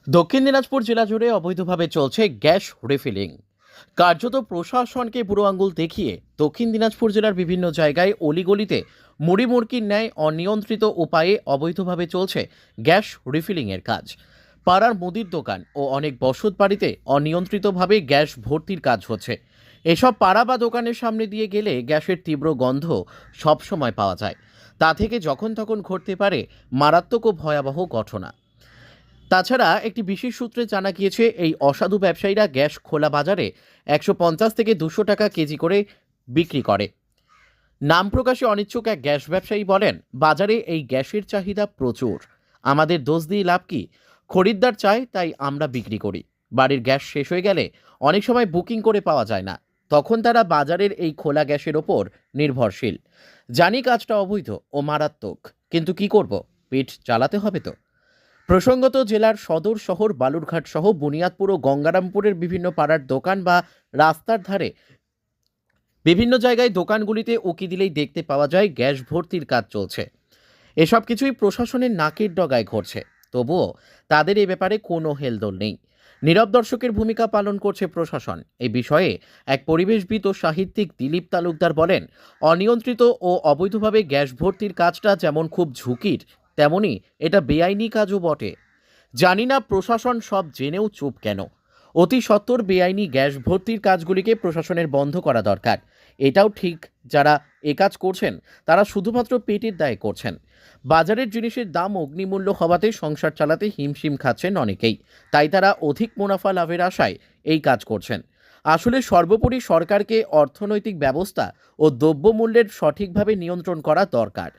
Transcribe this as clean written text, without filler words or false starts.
দক্ষিণ দিনাজপুর জেলা জুড়ে অবৈধভাবে চলছে গ্যাস রিফিলিং। কার্যত প্রশাসনকে বুড়ো আঙুল দেখিয়ে দক্ষিণ দিনাজপুর জেলার বিভিন্ন জায়গায় অলিগলিতে মুড়ি মুড়কির ন্যায় অনিয়ন্ত্রিত উপায়ে অবৈধভাবে চলছে গ্যাস রিফিলিংয়ের কাজ। পাড়ার মুদির দোকান ও অনেক বসত বাড়িতে অনিয়ন্ত্রিতভাবে গ্যাস ভর্তির কাজ হচ্ছে। এসব পাড়া বা দোকানের সামনে দিয়ে গেলে গ্যাসের তীব্র গন্ধ সবসময় পাওয়া যায়। তা থেকে যখন তখন ঘটতে পারে মারাত্মক ও ভয়াবহ ঘটনা। তাছাড়া একটি বিশেষ সূত্রে জানা গিয়েছে, এই অসাধু ব্যবসায়ীরা গ্যাস খোলা বাজারে ১৫০ থেকে ২০০ টাকা কেজি করে বিক্রি করে। নাম প্রকাশে অনিচ্ছুক এক গ্যাস ব্যবসায়ী বলেন, বাজারে এই গ্যাসের চাহিদা প্রচুর। আমাদের দোষ দিয়ে লাভ কি? খরিদ্দার চায় তাই আমরা বিক্রি করি। বাড়ির গ্যাস শেষ হয়ে গেলে অনেক সময় বুকিং করে পাওয়া যায় না, তখন তারা বাজারের এই খোলা গ্যাসের ওপর নির্ভরশীল। জানি কাজটা অবৈধ ও মারাত্মক, কিন্তু কি করব, পেট চালাতে হবে তো। প্রসঙ্গত, জেলার সদর শহর বালুরঘাট সহ বুনিয়াদপুর ও গঙ্গারামপুরের বিভিন্ন পাড়ার দোকান বা রাস্তার ধারে বিভিন্ন জায়গায় দোকানগুলিতে উকি দিলেই দেখতে পাওয়া যায় গ্যাস ভর্তির কাজ চলছে। এসব কিছুই প্রশাসনের নাকের ডগায় ঘটছে, তবুও তাদের এ ব্যাপারে কোনো হেলদোল নেই। নীরব দর্শকের ভূমিকা পালন করছে প্রশাসন। এই বিষয়ে এক পরিবেশবিদ ও সাহিত্যিক দিলীপ তালুকদার বলেন, অনিয়ন্ত্রিত ও অবৈধভাবে গ্যাস ভর্তির কাজটা যেমন খুব ঝুঁকির, তেমনি এটা বেআইনি কাজও বটে। জানি না প্রশাসন সব জেনেও চুপ কেন। অতি সত্বর বেআইনি গ্যাস ভর্তির কাজগুলিকে প্রশাসনের বন্ধ করা দরকার। এটাও ঠিক, যারা এ কাজ করছেন তারা শুধুমাত্র পেটের দায়ে করছেন। বাজারের জিনিসের দাম অগ্নিমূল্য হওয়াতে সংসার চালাতে হিমশিম খাচ্ছেন অনেকেই, তাই তারা অধিক মুনাফা লাভের আশায় এই কাজ করছেন। আসলে সর্বোপরি সরকারকে অর্থনৈতিক ব্যবস্থা ও দ্রব্যমূল্যের সঠিকভাবে নিয়ন্ত্রণ করা দরকার।